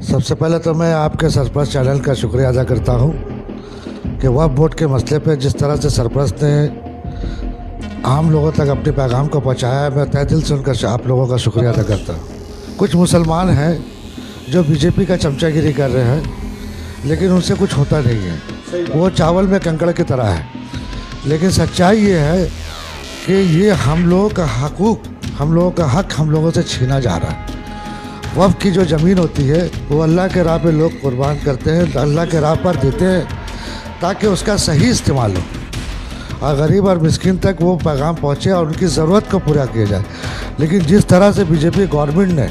सबसे पहले तो मैं आपके सरपंच चैनल का शुक्रिया अदा करता हूं कि वक्फ बोर्ड के मसले पे जिस तरह से सरपंच ने आम लोगों तक अपने पैगाम को पहुंचाया है, मैं तहे दिल से उनका आप लोगों का शुक्रिया अदा करता हूं। कुछ मुसलमान हैं जो बीजेपी का चमचागिरी कर रहे हैं, लेकिन उनसे कुछ होता नहीं है। वो चावल में कंकड़ की तरह है। लेकिन सच्चाई ये है कि ये हम लोगों का हकूक़, हम लोगों का हक हम लोगों से छीना जा रहा है। वक्फ की जो ज़मीन होती है वो अल्लाह के राह पे लोग कुर्बान करते हैं, अल्लाह के राह पर देते हैं ताकि उसका सही इस्तेमाल हो और गरीब और मिस्किन तक वो पैगाम पहुँचे और उनकी ज़रूरत को पूरा किया जाए। लेकिन जिस तरह से बीजेपी गवर्नमेंट ने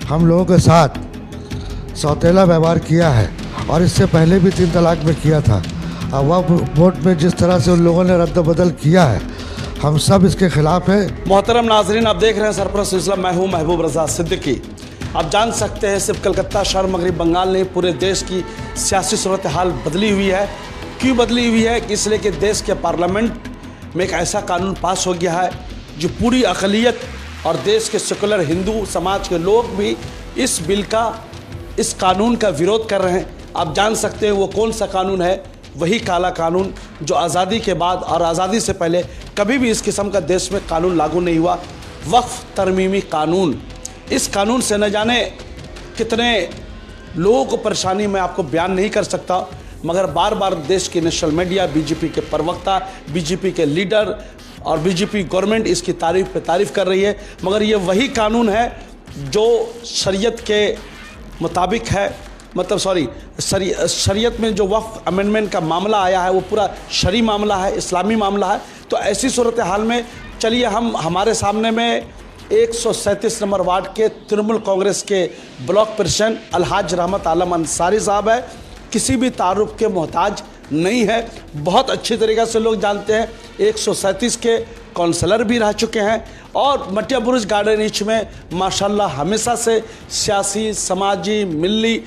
हम लोगों के साथ सौतेला व्यवहार किया है और इससे पहले भी 3 तलाक में किया था, और वक्फ बोर्ड में जिस तरह से उन लोगों ने रद्द-बदल किया है, हम सब इसके खिलाफ है। मोहतरम नाजरीन, आप देख रहे हैं सरपरस्त सिलसिला, मैं हूँ महबूब रज़ा सिद्दीकी। आप जान सकते हैं सिर्फ कलकत्ता शहर मगरबी बंगाल ने पूरे देश की सियासी सूरत हाल बदली हुई है। क्यों बदली हुई है? इसलिए कि देश के पार्लियामेंट में एक ऐसा कानून पास हो गया है जो पूरी अक़लियत और देश के सेकुलर हिंदू समाज के लोग भी इस बिल का, इस कानून का विरोध कर रहे हैं। आप जान सकते हैं वो कौन सा कानून है? वही काला कानून जो आज़ादी के बाद और आज़ादी से पहले कभी भी इस किस्म का देश में कानून लागू नहीं हुआ, वक्फ तरमीमी कानून। इस कानून से न जाने कितने लोगों को परेशानी, मैं आपको बयान नहीं कर सकता, मगर बार बार देश की नेशनल मीडिया, बीजेपी के प्रवक्ता, बीजेपी के लीडर और बीजेपी गवर्नमेंट इसकी तारीफ़ पे तारीफ़ कर रही है। मगर ये वही कानून है जो शरीयत के मुताबिक है, मतलब शरीयत में जो वक्फ अमेंडमेंट का मामला आया है वो पूरा शरई मामला है, इस्लामी मामला है। तो ऐसी सूरत हाल में चलिए हमारे सामने में 137 नंबर वार्ड के तृणमूल कांग्रेस के ब्लॉक प्रेसिडेंट अलहाज रहमत आलम अंसारी साहब है। किसी भी तारुफ के मोहताज नहीं है, बहुत अच्छी तरीक़े से लोग जानते हैं। 137 के काउंसलर भी रह चुके हैं और मटिया बुरुज गार्डन ईच में माशाल्लाह हमेशा से सियासी, समाजी, मिली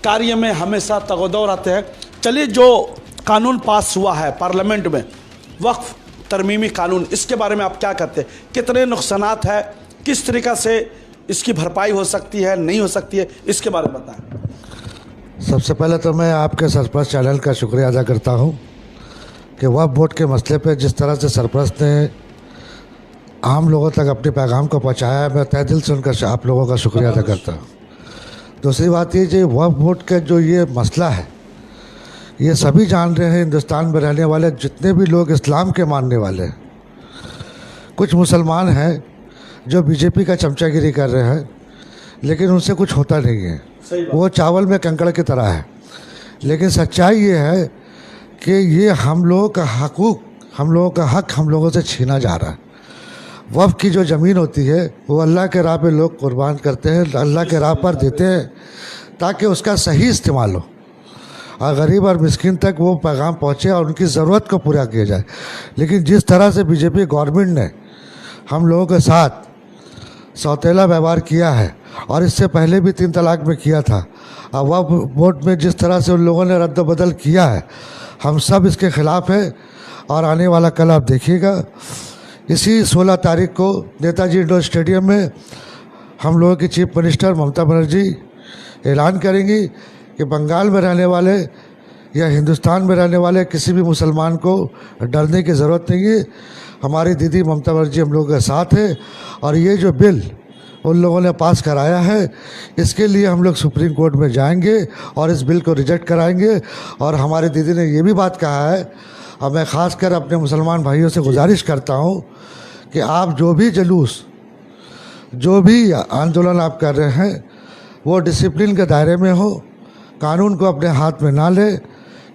कार्य में हमेशा तगदो रहते हैं। चलिए, जो कानून पास हुआ है पार्लियामेंट में, वक्फ तरमीमी कानून, इसके बारे में आप क्या कहते हैं? कितने नुकसानात है, किस तरीक़ा से इसकी भरपाई हो सकती है, नहीं हो सकती है, इसके बारे में बताएं। सबसे पहले तो मैं आपके सरपंच चैनल का शुक्रिया अदा करता हूं कि वक्फ बोर्ड के मसले पे जिस तरह से सरपंच ने आम लोगों तक अपने पैगाम को पहुंचाया है, मैं तहे दिल से उनका आप लोगों का शुक्रिया अदा करता हूं। दूसरी बात ये जो वक्फ बोर्ड का जो ये मसला है, ये सभी जान रहे हैं, हिंदुस्तान में रहने वाले जितने भी लोग इस्लाम के मानने वाले हैं। कुछ मुसलमान हैं जो बीजेपी का चमचागिरी कर रहे हैं, लेकिन उनसे कुछ होता नहीं है। वो चावल में कंकड़ की तरह है। लेकिन सच्चाई ये है कि ये हम लोगों का हकूक़, हम लोगों का हक हम लोगों से छीना जा रहा है। वक्फ की जो ज़मीन होती है वो अल्लाह के राह पे लोग कुर्बान करते हैं, अल्लाह के राह पर देते हैं ताकि उसका सही इस्तेमाल हो और गरीब और मिस्किन तक वो पैगाम पहुँचे और उनकी ज़रूरत को पूरा किया जाए। लेकिन जिस तरह से बीजेपी गवर्नमेंट ने हम लोगों के साथ सौतेला व्यवहार किया है और इससे पहले भी 3 तलाक में किया था, और वक्फ बोर्ड में जिस तरह से उन लोगों ने रद्द-बदल किया है, हम सब इसके खिलाफ है। और आने वाला कल आप देखिएगा, इसी 16 तारीख को नेताजी इंडोर स्टेडियम में हम लोगों की चीफ मिनिस्टर ममता बनर्जी ऐलान करेंगी कि बंगाल में रहने वाले या हिंदुस्तान में रहने वाले किसी भी मुसलमान को डरने की ज़रूरत नहीं है। हमारी दीदी ममता बनर्जी हम लोगों के साथ है और ये जो बिल उन लोगों ने पास कराया है, इसके लिए हम लोग सुप्रीम कोर्ट में जाएंगे और इस बिल को रिजेक्ट कराएंगे। और हमारी दीदी ने ये भी बात कहा है, और मैं ख़ासकर अपने मुसलमान भाइयों से गुजारिश करता हूँ कि आप जो भी जुलूस, जो भी आंदोलन आप कर रहे हैं, वो डिसिप्लिन के दायरे में हो, कानून को अपने हाथ में ना ले,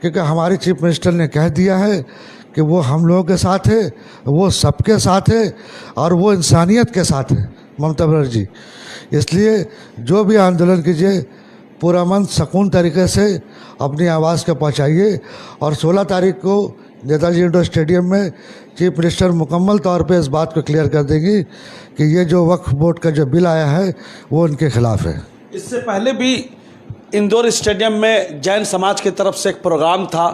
क्योंकि हमारी चीफ मिनिस्टर ने कह दिया है कि वो हम लोगों के साथ है, वो सबके साथ है और वो इंसानियत के साथ है ममता बनर्जी। इसलिए जो भी आंदोलन कीजिए, पूरा मन सुकून तरीके से अपनी आवाज़ को पहुँचाइए। और 16 तारीख को नेताजी इंडोर स्टेडियम में चीफ मिनिस्टर मुकम्मल तौर पे इस बात को क्लियर कर देंगी कि ये जो वक्फ बोर्ड का जो बिल आया है वो उनके खिलाफ है। इससे पहले भी इंदौर स्टेडियम में जैन समाज की तरफ से एक प्रोग्राम था,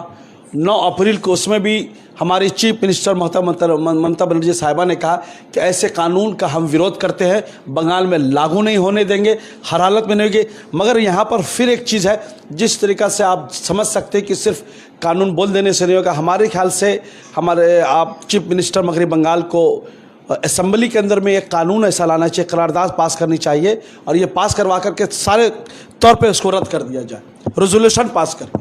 9 अप्रैल को उसमें भी हमारी चीफ मिनिस्टर ममता बनर्जी साहिबा ने कहा कि ऐसे कानून का हम विरोध करते हैं, बंगाल में लागू नहीं होने देंगे, हर हालत में नहीं होगी। मगर यहाँ पर फिर एक चीज़ है, जिस तरीक़ा से आप समझ सकते हैं कि सिर्फ कानून बोल देने से नहीं होगा। हमारे ख्याल से हमारे आप चीफ मिनिस्टर मगरबी बंगाल को असेंबली के अंदर में एक कानून ऐसा लाना चाहिए, करारदाद पास करनी चाहिए और ये पास करवा करके सारे तौर पे उसको रद्द कर दिया जाए, रेजोल्यूशन पास कर।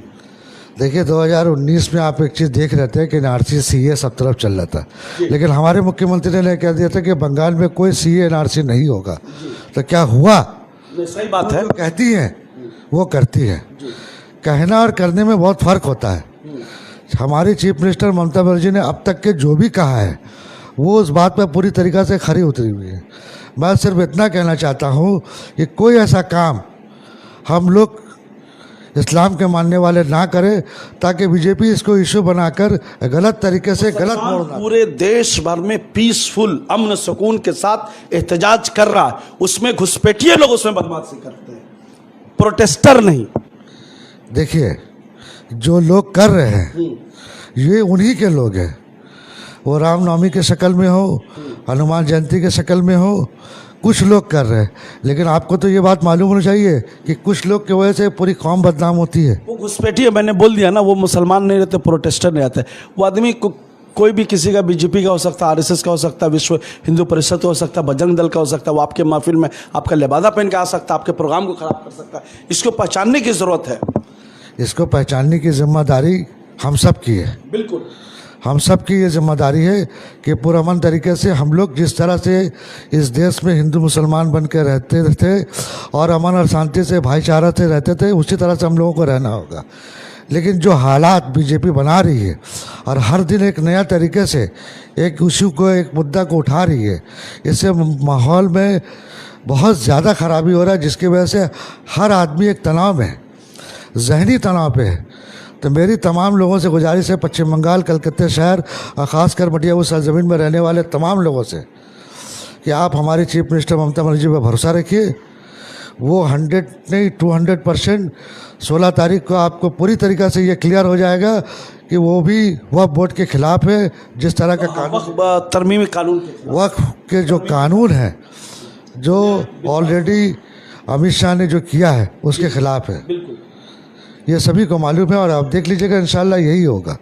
देखिए 2019 में आप एक चीज़ देख रहे थे कि एनआरसी सीए सब तरफ चल रहा था, लेकिन हमारे मुख्यमंत्री ने कह दिया था कि बंगाल में कोई सीए एनआरसी नहीं होगा। तो क्या हुआ? सही बात है। जो कहती है वो करती है। कहना और करने में बहुत फ़र्क होता है। हमारी चीफ मिनिस्टर ममता बनर्जी ने अब तक के जो भी कहा है वो उस बात पर पूरी तरीक़ा से खरी उतरी हुई है। मैं सिर्फ इतना कहना चाहता हूँ कि कोई ऐसा काम हम लोग इस्लाम के मानने वाले ना करें, ताकि बीजेपी इसको इशू बनाकर गलत तरीके से गलत मोड़ ना। पूरे देश भर में पीसफुल अमन सुकून के साथ एहतजाज कर रहा है, उसमें घुसपैठिए लोग उसमें बदमाशी करते हैं, प्रोटेस्टर नहीं। देखिए जो लोग कर रहे हैं ये उन्हीं के लोग हैं, वो रामनवमी के शक्ल में हो, हनुमान जयंती के शक्ल में हो, कुछ लोग कर रहे हैं। लेकिन आपको तो ये बात मालूम होनी चाहिए कि कुछ लोग की वजह से पूरी कौम बदनाम होती है। वो घुसपैठिए, मैंने बोल दिया ना, वो मुसलमान नहीं रहते, प्रोटेस्टर नहीं रहते। वो आदमी कोई भी किसी का बीजेपी का हो सकता है, आरएसएस का हो सकता है, विश्व हिंदू परिषद का हो सकता है, बजरंग दल का हो सकता है। वो आपके महफिल में आपका लिबादा पहन के आ सकता है, आपके प्रोग्राम को खराब कर सकता है। इसको पहचानने की ज़रूरत है। इसको पहचानने की जिम्मेदारी हम सब की है। बिल्कुल हम सब की ये जिम्मेदारी है कि पुरअमन तरीके से हम लोग जिस तरह से इस देश में हिंदू मुसलमान बन के रहते थे और अमन और शांति से भाईचारा से रहते थे, उसी तरह से हम लोगों को रहना होगा। लेकिन जो हालात बीजेपी बना रही है और हर दिन एक नया तरीके से एक इशू को, एक मुद्दा को उठा रही है, इससे माहौल में बहुत ज़्यादा खराबी हो रहा है, जिसकी वजह से हर आदमी एक तनाव में, जहनी तनाव पे है। तो मेरी तमाम लोगों से गुजारिश है, पश्चिम बंगाल, कलकत्ते शहर और ख़ासकर मटिया उस सरजमीन में रहने वाले तमाम लोगों से, कि आप हमारी चीफ मिनिस्टर ममता बनर्जी पर भरोसा रखिए। वो 100 नहीं 200% 16 तारीख को आपको पूरी तरीक़ा से ये क्लियर हो जाएगा कि वो भी वक्फ बोर्ड के ख़िलाफ़ है। जिस तरह का कानून, तरमीमी कानून, वक्फ के जो कानून है, जो ऑलरेडी अमित शाह ने जो किया है, उसके ख़िलाफ़ है। ये सभी को मालूम है और आप देख लीजिएगा, इंशाल्लाह यही होगा।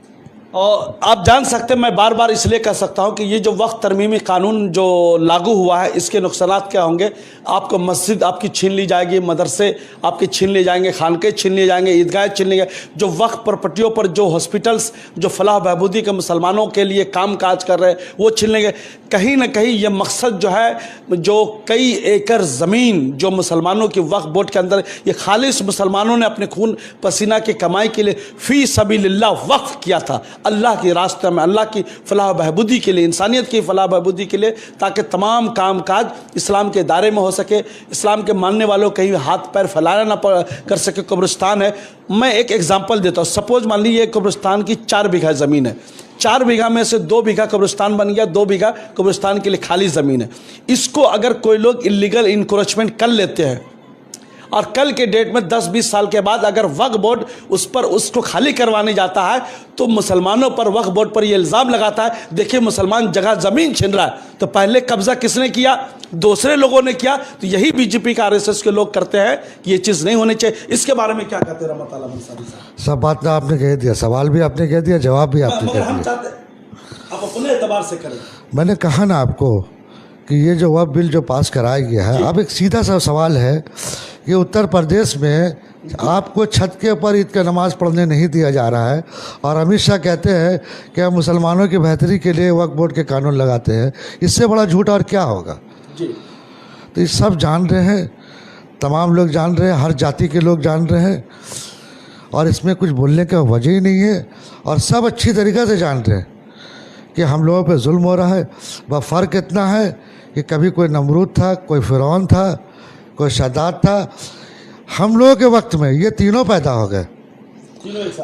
और आप जान सकते हैं, मैं बार बार इसलिए कह सकता हूं कि ये जो वक्त तरमीमी कानून जो लागू हुआ है, इसके नुकसानात क्या होंगे। आपको मस्जिद आपकी छीन ली जाएगी, मदरसे आपके छीन लिए जाएंगे, खानके छीन लिए जाएंगे, ईदगाहें छीन लिए जाएंगे। जो वक्त प्रॉपर्टियों पर जो हॉस्पिटल्स जो फलाह बहबूदी के मुसलमानों के लिए काम काज कर रहे हैं, वो छीन लेंगे। कहीं ना कहीं ये मकसद जो है, जो कई एकड़ ज़मीन जो मुसलमानों की वक्फ बोर्ड के अंदर, ये खालिश मुसलमानों ने अपने खून पसीना की कमाई के लिए फ़ी सबीलिल्लाह वक्फ किया था, अल्लाह के रास्ते में, अल्लाह की फलाह बहबूदी के लिए, इंसानियत की फलाह बहबूदी के लिए, ताकि तमाम काम काज इस्लाम के दायरे में हो सके, इस्लाम के मानने वालों कहीं हाथ पैर फैलाना ना कर सके। कब्रिस्तान है, मैं एक एग्जांपल देता हूँ। सपोज मान लीजिए कब्रिस्तान की 4 बीघा ज़मीन है, 4 बीघा में से 2 बीघा कब्रिस्तान बन गया, 2 बीघा कब्रिस्तान के लिए खाली ज़मीन है। इसको अगर कोई लोग इलीगल इंक्रोचमेंट कर लेते हैं और कल के डेट में 10-20 साल के बाद अगर वक्फ बोर्ड उस पर उसको खाली करवाने जाता है, तो मुसलमानों पर वक्फ बोर्ड पर यह इल्ज़ाम लगाता है, देखिए मुसलमान जगह ज़मीन छीन रहा है। तो पहले कब्जा किसने किया? दूसरे लोगों ने किया। तो यही बीजेपी का आरएसएस के लोग करते हैं कि ये चीज़ नहीं होनी चाहिए। इसके बारे में क्या कहते हैं रहमत अल्लाह अंसारी साहब? सब बात ना आपने कह दिया, सवाल भी आपने कह दिया, जवाब भी आपने कह हम दिया। चाहते हैं आप अपने एतबार से करें। मैंने कहा ना आपको कि ये जो वक्फ बिल जो पास कराया गया है, अब एक सीधा सा सवाल है कि उत्तर प्रदेश में आपको छत के ऊपर ईद का नमाज पढ़ने नहीं दिया जा रहा है, और अमित शाह कहते हैं कि हम मुसलमानों की बेहतरी के लिए वक्फ बोर्ड के कानून लगाते हैं। इससे बड़ा झूठ और क्या होगा? जी, तो ये सब जान रहे हैं, तमाम लोग जान रहे हैं, हर जाति के लोग जान रहे हैं, और इसमें कुछ बोलने का वजह ही नहीं है। और सब अच्छी तरीक़े से जान रहे हैं कि हम लोगों पे जुल्म हो रहा है। वह फ़र्क इतना है कि कभी कोई नमरूद था, कोई फ़िरौन था, कोई शद्दाद था। हम लोगों के वक्त में ये तीनों पैदा हो गए,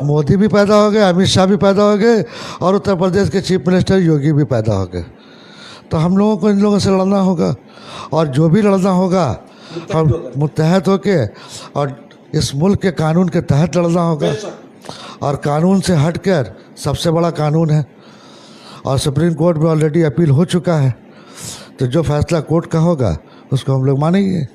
मोदी भी पैदा हो गए, अमित शाह भी पैदा हो गए, और उत्तर प्रदेश के चीफ मिनिस्टर योगी भी पैदा हो गए। तो हम लोगों को इन लोगों से लड़ना होगा, और जो भी लड़ना होगा हम मुत्तहद होके और इस मुल्क के कानून के तहत लड़ना होगा। और कानून से हटकर सबसे बड़ा कानून है, और सुप्रीम कोर्ट में ऑलरेडी अपील हो चुका है, तो जो फैसला कोर्ट का होगा उसको हम लोग मानेंगे।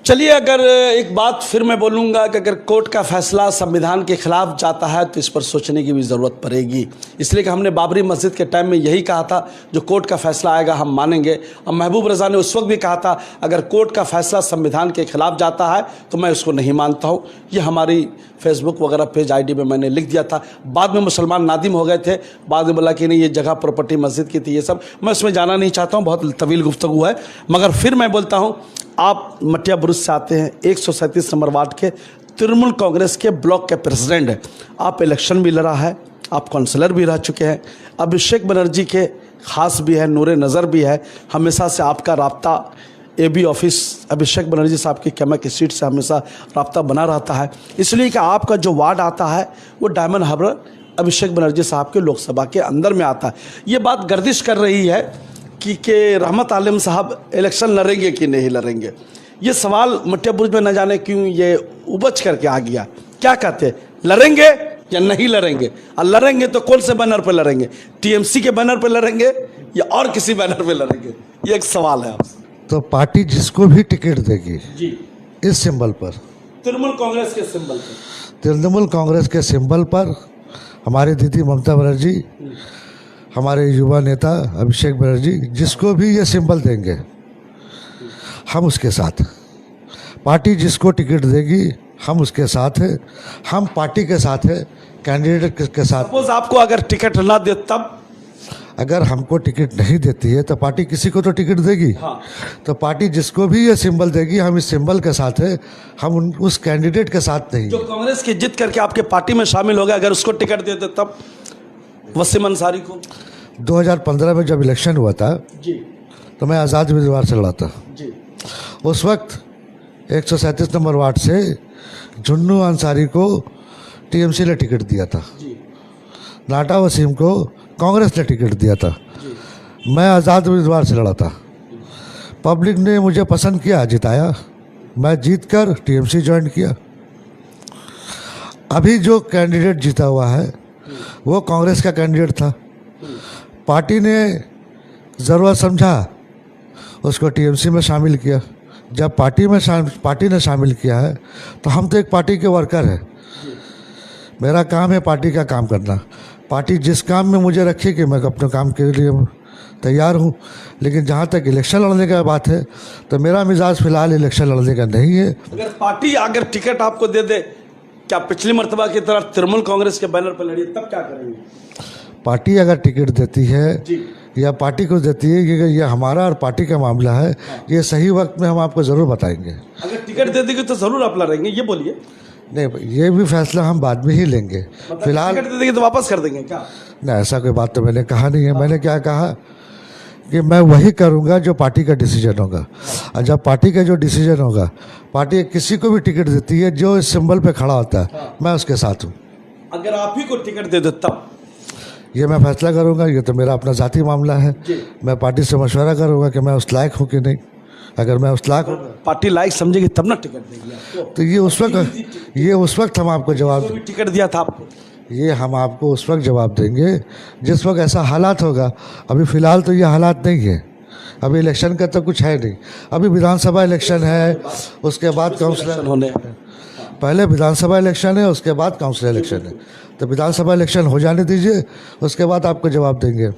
चलिए, अगर एक बात फिर मैं बोलूँगा कि अगर कोर्ट का फैसला संविधान के खिलाफ जाता है तो इस पर सोचने की भी ज़रूरत पड़ेगी, इसलिए कि हमने बाबरी मस्जिद के टाइम में यही कहा था, जो कोर्ट का फैसला आएगा हम मानेंगे। और महबूब रज़ा ने उस वक्त भी कहा था अगर कोर्ट का फैसला संविधान के खिलाफ जाता है तो मैं उसको नहीं मानता हूँ। ये हमारी फेसबुक वगैरह पेज ID में मैंने लिख दिया था। बाद में मुसलमान नादिम हो गए थे, बाद में बोला कि नहीं ये जगह प्रॉपर्टी मस्जिद की थी, ये सब मैं उसमें जाना नहीं चाहता हूँ, बहुत तवील गुफ्तगू है। मगर फिर मैं बोलता हूँ, आप मटिया बुरुज से आते हैं, 137 नंबर वार्ड के तृणमूल कांग्रेस के ब्लॉक के प्रेसिडेंट हैं, आप इलेक्शन भी लड़ा है, आप काउंसलर भी रह चुके हैं, अभिषेक बनर्जी के खास भी है, नूरे नज़र भी है, हमेशा से आपका राब्ता AB ऑफिस अभिषेक बनर्जी साहब की कैमा की सीट से हमेशा राब्ता बना रहता है, इसलिए कि आपका जो वार्ड आता है वो डायमंड हार्बर अभिषेक बनर्जी साहब के लोकसभा के अंदर में आता है। ये बात गर्दिश कर रही है कि रहमत आलम साहब इलेक्शन लड़ेंगे कि नहीं लड़ेंगे। ये सवाल मटिया बुरुज में न जाने क्यों ये उबज करके आ गया। क्या कहते हैं, लड़ेंगे या नहीं लड़ेंगे? और लड़ेंगे तो कौन से बैनर पर लड़ेंगे? TMC के बैनर पर लड़ेंगे या और किसी बैनर पर लड़ेंगे? ये एक सवाल है आपसे। तो पार्टी जिसको भी टिकट देगी जी, इस सिंबल पर, तृणमूल कांग्रेस के सिंबल पर, तृणमूल कांग्रेस के सिंबल पर हमारी दीदी ममता बनर्जी, हमारे युवा नेता अभिषेक बनर्जी, जिसको भी ये सिंबल देंगे हम उसके साथ, पार्टी जिसको टिकट देगी हम उसके साथ हैं, हम पार्टी के साथ हैं, कैंडिडेट के साथ। सपोज आपको अगर टिकट ना दे तब? अगर हमको टिकट नहीं देती है तो पार्टी किसी को तो टिकट देगी। हाँ। तो पार्टी जिसको भी ये सिंबल देगी हम इस सिंबल के साथ हैं, हम उस कैंडिडेट के साथ नहीं। जो कांग्रेस की जीत करके आपके पार्टी में शामिल हो गया, अगर उसको टिकट देते तब? वसीम अंसारी को 2015 में जब इलेक्शन हुआ था जी, तो मैं आज़ाद उम्मीदवार से लड़ा था जी, उस वक्त 137 नंबर वार्ड से जुन्नू अंसारी को TMC ने टिकट दिया था, जी, नाटा वसीम को कांग्रेस ने टिकट दिया था, जी। मैं आज़ाद उम्मीदवार से लड़ा था। पब्लिक ने मुझे पसंद किया, जिताया, मैं जीत कर TMC ज्वाइन किया। अभी जो कैंडिडेट जीता हुआ है वो कांग्रेस का कैंडिडेट था, पार्टी ने ज़रूरत समझा उसको TMC में शामिल किया। जब पार्टी ने शामिल किया है तो हम तो एक पार्टी के वर्कर हैं, मेरा काम है पार्टी का काम करना। पार्टी जिस काम में मुझे रखे कि मैं अपने काम के लिए तैयार हूँ, लेकिन जहाँ तक इलेक्शन लड़ने का बात है तो मेरा मिजाज फ़िलहाल इलेक्शन लड़ने का नहीं है। अगर पार्टी अगर टिकट आपको दे दे, क्या पिछली मर्तबा की तरह तृणमूल कांग्रेस के बैनर पर लड़िए, तब क्या करेंगे? पार्टी अगर टिकट देती है जी, या पार्टी को देती है, ये हमारा और पार्टी का मामला है, ये सही वक्त में हम आपको ज़रूर बताएंगे। अगर टिकट दे देगी तो ज़रूर आप लड़ेंगे, ये बोलिए। नहीं, ये भी फैसला हम बाद में ही लेंगे, फिलहाल टिकट दे देगी तो वापस कर देंगे क्या? नहीं, ऐसा कोई बात तो मैंने कहा नहीं है। मैंने क्या कहा कि मैं वही करूंगा जो पार्टी का डिसीजन होगा, और जब पार्टी का जो डिसीजन होगा, पार्टी किसी को भी टिकट देती है जो इस सिंबल पे खड़ा होता है, मैं उसके साथ हूँ। अगर आप ही को टिकट दे दो तब? ये मैं फैसला करूंगा, ये तो मेरा अपना ज़ाती मामला है। मैं पार्टी से मशवरा करूंगा कि मैं उस लायक हूँ कि नहीं। अगर मैं उस लायक हूँ, पार्टी लायक समझेगी तब ना टिकट देगी आपको। तो ये उस वक्त हम आपको जवाब भी टिकट दिया था आपको, ये हम आपको उस वक्त जवाब देंगे जिस वक्त ऐसा हालात होगा। अभी फ़िलहाल तो ये हालात नहीं है, अभी इलेक्शन का तो कुछ है नहीं। अभी विधानसभा इलेक्शन है, उसके बाद काउंसिलर होने, पहले विधानसभा इलेक्शन है, उसके बाद काउंसिल इलेक्शन है। तो विधानसभा इलेक्शन हो जाने दीजिए, उसके बाद आपको जवाब देंगे।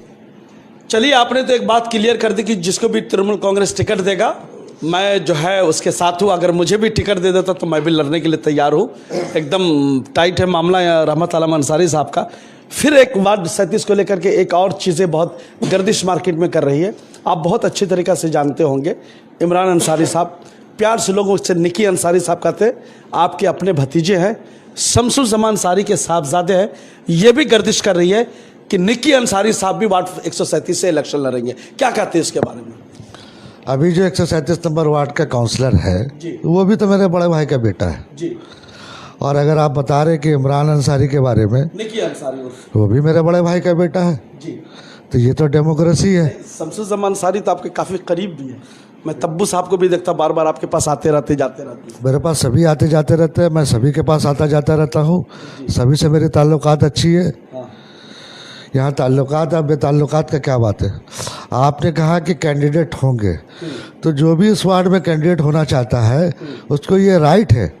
चलिए, आपने तो एक बात क्लियर कर दी कि जिसको भी तृणमूल कांग्रेस टिकट देगा मैं जो है उसके साथ हूँ। अगर मुझे भी टिकट दे देता तो मैं भी लड़ने के लिए तैयार हूँ। एकदम टाइट है मामला रहमत आलम अंसारी साहब का। फिर एक वार्ड 37 को लेकर के एक और चीज़ें बहुत गर्दिश मार्केट में कर रही है, आप बहुत अच्छी तरीक़ा से जानते होंगे। इमरान अंसारी साहब, प्यार से लोगों से निकी अंसारी साहब कहते हैं, आपके अपने भतीजे हैं, शमसुल जमान अंसारी के साहबजादे हैं। ये भी गर्दिश कर रही है कि निकी अंसारी साहब भी वार्ड 137 से इलेक्शन लड़ेंगे। क्या कहते हैं इसके बारे में? अभी जो 137 नंबर वार्ड का काउंसलर है वो भी तो मेरे बड़े भाई का बेटा है जी। और अगर आप बता रहे कि इमरान अंसारी के बारे में, निकी अंसारी वो भी मेरे बड़े भाई का बेटा है जी। तो ये तो डेमोक्रेसी है। शमसुल जमान अंसारी तो आपके काफ़ी करीब भी है। मैं तब्बू साहब को भी देखता बार बार आपके पास आते रहते जाते रहते। मेरे पास सभी आते जाते रहते हैं, मैं सभी के पास आता जाता रहता हूँ, सभी से मेरी ताल्लुकात अच्छी है। हाँ। यहाँ ताल्लुकात और बेताल्लुकात का क्या बात है। आपने कहा कि कैंडिडेट होंगे, तो जो भी इस वार्ड में कैंडिडेट होना चाहता है उसको ये राइट है,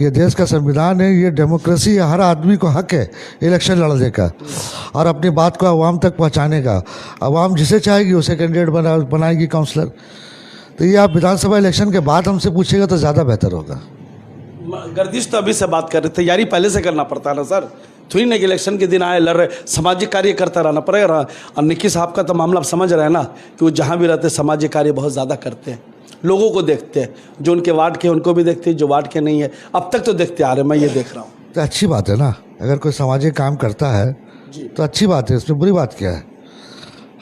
ये देश का संविधान है, ये डेमोक्रेसी है, हर आदमी को हक है इलेक्शन लड़ने का और अपनी बात को आवाम तक पहुंचाने का। आवाम जिसे चाहेगी उसे कैंडिडेट बनाएगी काउंसलर। तो ये आप विधानसभा इलेक्शन के बाद हमसे पूछेगा तो ज़्यादा बेहतर होगा। गर्दिश तो अभी से बात कर रहे, तैयारी पहले से करना पड़ता है ना सर। थोड़ी ना कि इलेक्शन के दिन आए लड़ रहे, सामाजिक कार्य करता रहना पड़ेगा। और निक्की साहब का तो मामला आप समझ रहे हैं ना कि वो जहाँ भी रहते सामाजिक कार्य बहुत ज़्यादा करते हैं, लोगों को देखते हैं, जो उनके वार्ड के उनको भी देखते हैं, जो वार्ड के नहीं है अब तक तो देखते आ रहे, मैं ये देख रहा हूँ। तो अच्छी बात है ना, अगर कोई सामाजिक काम करता है तो अच्छी बात है, इसमें बुरी बात क्या है।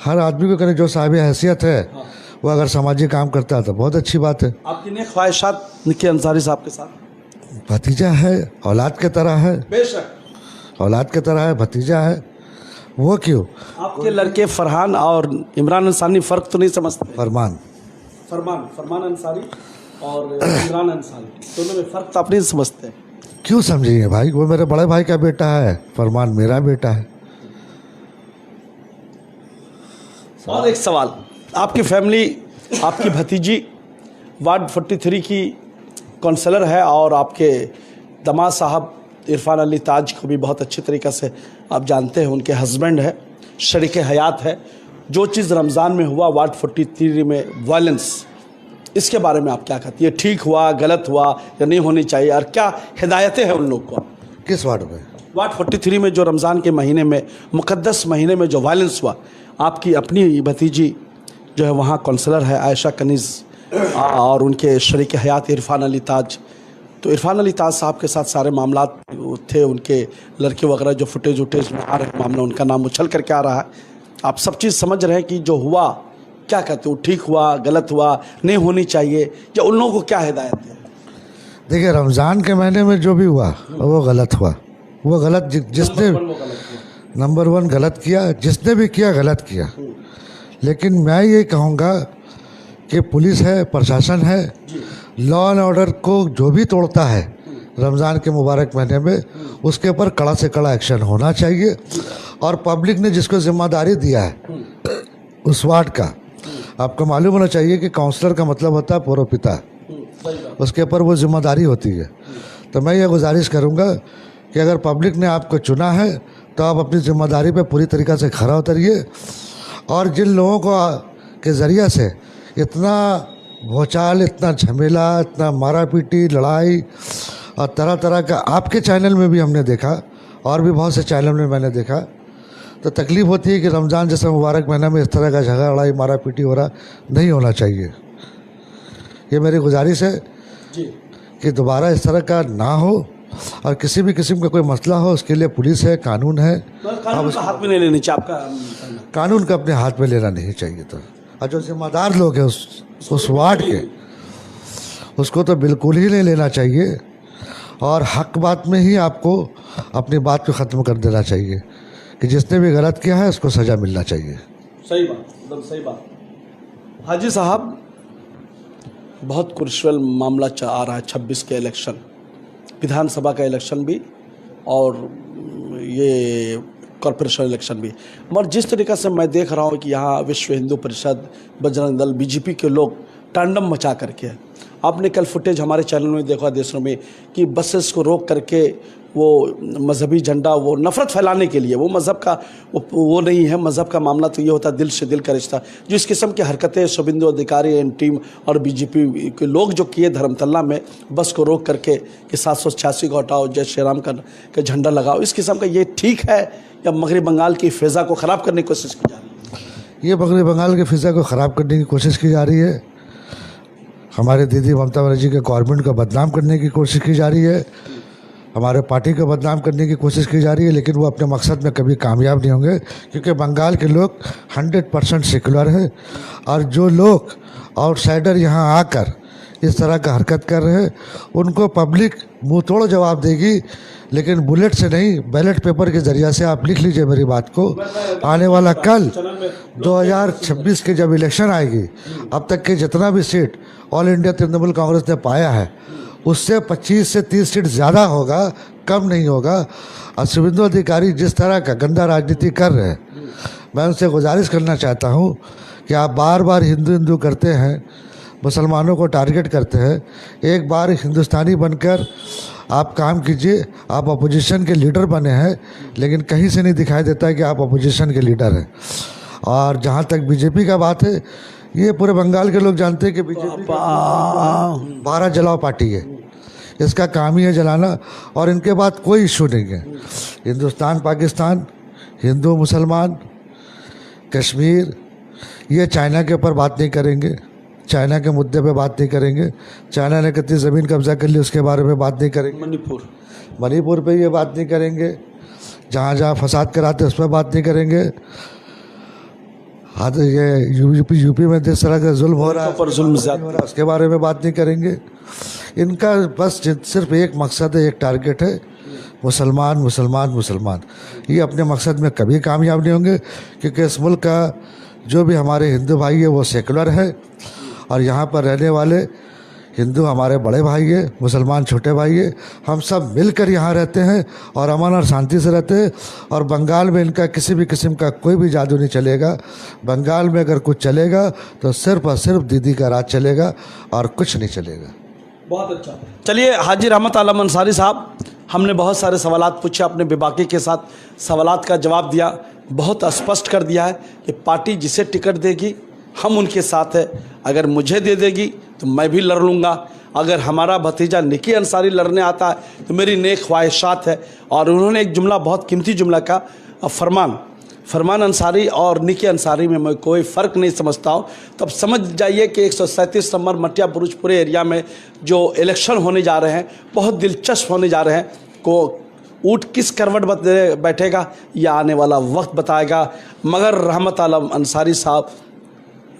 हर आदमी को करें जो साहिब हैसियत है वो अगर सामाजिक काम करता है तो बहुत अच्छी बात है। आपकी नेक ख्वाहिशात निक्की अंसारी साहब के साथ? भतीजा है, औलाद के तरह है, बेशक औलाद के तरह है, भतीजा है, वो क्यों। आपके लड़के फरहान और इमरान अंसारी फ़र्क तो नहीं समझते? फरमान अंसारी और इमरान अंसारी दोनों में फ़र्क तो आप नहीं समझते? क्यों समझिए भाई, वो मेरे बड़े भाई का बेटा है, फरमान मेरा बेटा है। और एक सवाल, आपकी फैमिली, आपकी भतीजी वार्ड 43 की काउंसलर है और आपके दामाद साहब इरफान अली ताज को भी बहुत अच्छी तरीक़े से आप जानते हैं, उनके हस्बैंड है, शरीक हयात है। जो चीज़ रमज़ान में हुआ वार्ड 43 में वायलेंस, इसके बारे में आप क्या कहती है? ठीक हुआ, गलत हुआ या नहीं होनी चाहिए, और क्या हिदायतें हैं उन लोग को? किस वार्ड में? वार्ड 43 में जो रमज़ान के महीने में, मुक़द्दस महीने में जो वायलेंस हुआ, आपकी अपनी भतीजी जो है वहाँ काउंसलर है आयशा कनीज़ और उनके शरीक हयात इरफान अली ताज। तो इरफान अली ताज साहब के साथ सारे मामला थे, उनके लड़के वगैरह जो फुटेज में आ रहे मामला, उनका नाम उछल करके आ रहा है। आप सब चीज़ समझ रहे हैं कि जो हुआ, क्या कहते हो, ठीक हुआ, गलत हुआ, नहीं होनी चाहिए, या उन लोगों को क्या हिदायत है? देखिए, रमज़ान के महीने में जो भी हुआ वो गलत हुआ, वो गलत जिसने नंबर 1 गलत किया, जिसने भी किया गलत किया। लेकिन मैं ये कहूँगा कि पुलिस है, प्रशासन है, लॉ एंड ऑर्डर को जो भी तोड़ता है रमज़ान के मुबारक महीने में, उसके ऊपर कड़ा से कड़ा एक्शन होना चाहिए। और पब्लिक ने जिसको जिम्मेदारी दिया है उस वार्ड का, आपको मालूम होना चाहिए कि काउंसलर का मतलब होता है परोपिता, उसके ऊपर वो जिम्मेदारी होती है। तो मैं ये गुजारिश करूँगा कि अगर पब्लिक ने आपको चुना है तो आप अपनी जिम्मेदारी पे पूरी तरीक़ा से खरा उतरिए। और जिन लोगों को के ज़रिए से इतना भौचाल, इतना झमेला, इतना मारा पीटी, लड़ाई और तरह तरह का आपके चैनल में भी हमने देखा और भी बहुत से चैनल में मैंने देखा, तो तकलीफ़ होती है कि रमज़ान जैसा मुबारक महीना में इस तरह का झगड़ा, लड़ाई, मारा पीटी हो रहा नहीं होना चाहिए। ये मेरी गुजारिश है कि दोबारा इस तरह का ना हो, और किसी भी किस्म का कोई मसला हो उसके लिए पुलिस है, कानून है, कानून का हाथ में नहीं लेनी चाहिए आपका? कानून का अपने हाथ में लेना नहीं चाहिए। तो और जो जिम्मेदार लोग हैं उस वार्ड के, उसको तो बिल्कुल ही नहीं लेना चाहिए, और हक बात में ही आपको अपनी बात को ख़त्म कर देना चाहिए कि जिसने भी गलत किया है उसको सज़ा मिलना चाहिए। सही बात, एकदम सही बात। हाजी साहब, बहुत क्रूशियल मामला आ रहा है, 26 के इलेक्शन, विधानसभा का इलेक्शन भी और ये कॉर्पोरेशन इलेक्शन भी। मगर जिस तरीक़े से मैं देख रहा हूँ कि यहाँ विश्व हिंदू परिषद, बजरंग दल, बीजेपी के लोग तांडव मचा करके है। आपने कल फुटेज हमारे चैनल में देखा देशों में कि बसेस को रोक करके वो मजहबी झंडा, वो नफ़रत फैलाने के लिए, वो मज़हब का वो नहीं है, मज़हब का मामला तो ये होता है दिल से दिल का रिश्ता। जिस किस्म की हरकतें शुभेंदु अधिकारी एंड टीम और बीजेपी के लोग जो किए धर्मतल्ला में, बस को रोक करके कि 786 को हटाओ, जय श्री राम का झंडा लगाओ, इस किस्म का ये ठीक है या मगरबी बंगाल की फ़िज़ा को ख़राब करने की कोशिश की जा रही है? ये मगरबी बंगाल की फ़िज़ा को ख़राब करने की कोशिश की जा रही है, हमारे दीदी ममता बनर्जी के गवर्नमेंट को बदनाम करने की कोशिश की जा रही है, हमारे पार्टी को बदनाम करने की कोशिश की जा रही है। लेकिन वो अपने मकसद में कभी कामयाब नहीं होंगे, क्योंकि बंगाल के लोग 100% सेकुलर हैं। और जो लोग आउटसाइडर यहाँ आकर इस तरह का हरकत कर रहे हैं, उनको पब्लिक मुंह तोड़ जवाब देगी, लेकिन बुलेट से नहीं, बैलेट पेपर के ज़रिए से आप लिख लीजिए मेरी बात को। आने वाला कल 2026 के जब इलेक्शन आएगी, अब तक के जितना भी seat all India Trinamool Congress ने पाया है उससे 25 से 30 सीट ज़्यादा होगा, कम नहीं होगा। और शुभेंदु अधिकारी जिस तरह का गंदा राजनीति कर रहे हैं, मैं उनसे गुजारिश करना चाहता हूँ कि आप बार बार हिंदू हिंदू करते हैं, मुसलमानों को टारगेट करते हैं, एक बार हिंदुस्तानी बनकर आप काम कीजिए। आप अपोजिशन के लीडर बने हैं, लेकिन कहीं से नहीं दिखाई देता है कि आप अपोजिशन के लीडर हैं। और जहाँ तक बीजेपी का बात है, ये पूरे बंगाल के लोग जानते हैं कि बीजेपी 12 जलाओ पार्टी है, इसका काम ही है जलाना, और इनके बाद कोई इशू नहीं है। हिंदुस्तान पाकिस्तान, हिंदू मुसलमान, कश्मीर, ये चाइना के ऊपर बात नहीं करेंगे, चाइना के मुद्दे पे बात नहीं करेंगे। चाइना ने कितनी ज़मीन कब्जा कर ली उसके बारे में बात नहीं करेंगे। मणिपुर पे ये बात नहीं करेंगे, जहाँ जहाँ फसाद कराते उस पर बात नहीं करेंगे। हाँ, तो ये यूपी में जिस तरह का जुल्म हो रहा है, उसके बारे में बात नहीं करेंगे। इनका बस सिर्फ एक मकसद है, एक टारगेट है, मुसलमान मुसलमान मुसलमान। ये अपने मकसद में कभी कामयाब नहीं होंगे, क्योंकि इस मुल्क का जो भी हमारे हिंदू भाई है वो सेकुलर है, और यहाँ पर रहने वाले हिंदू हमारे बड़े भाई है, मुसलमान छोटे भाई है। हम सब मिलकर यहाँ रहते हैं और अमन और शांति से रहते हैं। और बंगाल में इनका किसी भी किस्म का कोई भी जादू नहीं चलेगा। बंगाल में अगर कुछ चलेगा तो सिर्फ और सिर्फ दीदी का राज चलेगा और कुछ नहीं चलेगा। बहुत अच्छा। चलिए हाजी रहमत आलम अंसारी साहब, हमने बहुत सारे सवालात पूछे, अपने बेबाकी के साथ सवालात का जवाब दिया, बहुत स्पष्ट कर दिया है कि पार्टी जिसे टिकट देगी हम उनके साथ है। अगर मुझे दे देगी तो मैं भी लड़ लूँगा, अगर हमारा भतीजा निकी अंसारी लड़ने आता है तो मेरी नेक ख्वाहिशात है। और उन्होंने एक जुमला, बहुत कीमती जुमला का, फरमान अंसारी और निकी अंसारी में मैं कोई फ़र्क नहीं समझता हूँ। तब समझ जाइए कि 137 नंबर मटिया बुरुजपुरे एरिया में जो इलेक्शन होने जा रहे हैं बहुत दिलचस्प होने जा रहे हैं। को ऊँट किस करवट बैठेगा यह आने वाला वक्त बताएगा। मगर रहमत आलम अंसारी साहब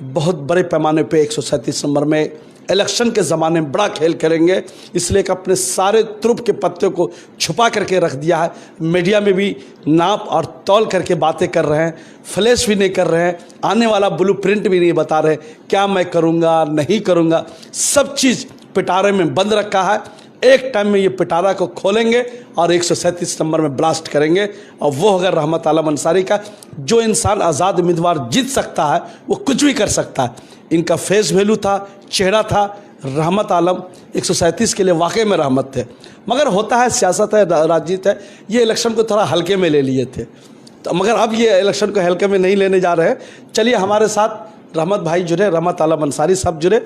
बहुत बड़े पैमाने पे 137 नंबर में इलेक्शन के ज़माने में बड़ा खेल करेंगे, इसलिए कि अपने सारे तुरुप के पत्ते को छुपा करके रख दिया है। मीडिया में भी नाप और तौल करके बातें कर रहे हैं, फ्लैश भी नहीं कर रहे हैं, आने वाला ब्लूप्रिंट भी नहीं बता रहे, क्या मैं करूँगा नहीं करूँगा, सब चीज़ पिटारे में बंद रखा है। एक टाइम में ये पिटारा को खोलेंगे और 137 नंबर में ब्लास्ट करेंगे। और वो अगर रहमत आलम अंसारी का, जो इंसान आज़ाद उम्मीदवार जीत सकता है वो कुछ भी कर सकता है। इनका फेस वैल्यू था, चेहरा था, रहमत आलम 137 के लिए वाकई में रहमत थे। मगर होता है, सियासत है, राजनीति है, ये इलेक्शन को थोड़ा हल्के में ले लिए थे, तो मगर अब ये इलेक्शन को हल्के में नहीं लेने जा रहे हैं। चलिए हमारे साथ रहमत भाई जुड़े, रहमत आलम अंसारी साहब जुड़े,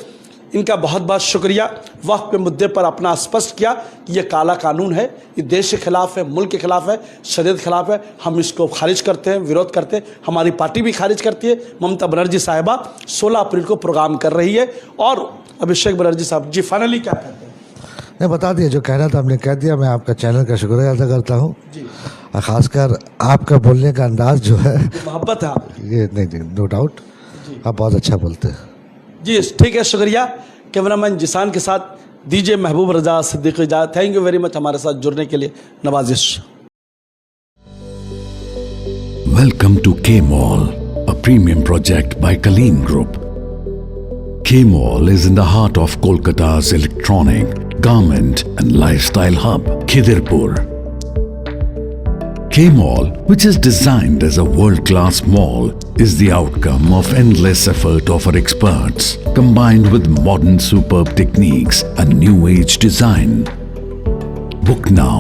इनका बहुत बहुत शुक्रिया। वक्त पे मुद्दे पर अपना स्पष्ट किया कि ये काला कानून है, ये देश के खिलाफ है, मुल्क के खिलाफ है, शरीयत के खिलाफ है। हम इसको खारिज करते हैं, विरोध करते हैं, हमारी पार्टी भी खारिज करती है। ममता बनर्जी साहिबा 16 अप्रैल को प्रोग्राम कर रही है। और अभिषेक बनर्जी साहब जी फाइनली क्या कहते हैं? नहीं, बता दिया, जो कहना था हमने कह दिया। मैं आपका चैनल का शुक्रिया अदा करता हूँ, खासकर आपका बोलने का अंदाज जो है, मोहब्बत है ये नहीं, नो डाउट आप बहुत अच्छा बोलते हैं जी। ठीक है, शुक्रिया। कैमरामैन जिसान के साथ दीजिए महबूब रजा सिद्दीकी इजाज़त। थैंक यू वेरी मच हमारे साथ जुड़ने के लिए, नवाजिश। Welcome to K-Mall, a premium project by Kaleen Group. K-Mall is in the heart of Kolkata's electronic, garment and lifestyle hub, Khidirpur. K-Mall, which is designed as a world-class mall, is the outcome of endless effort of our experts, combined with modern superb techniques and new age design. Book now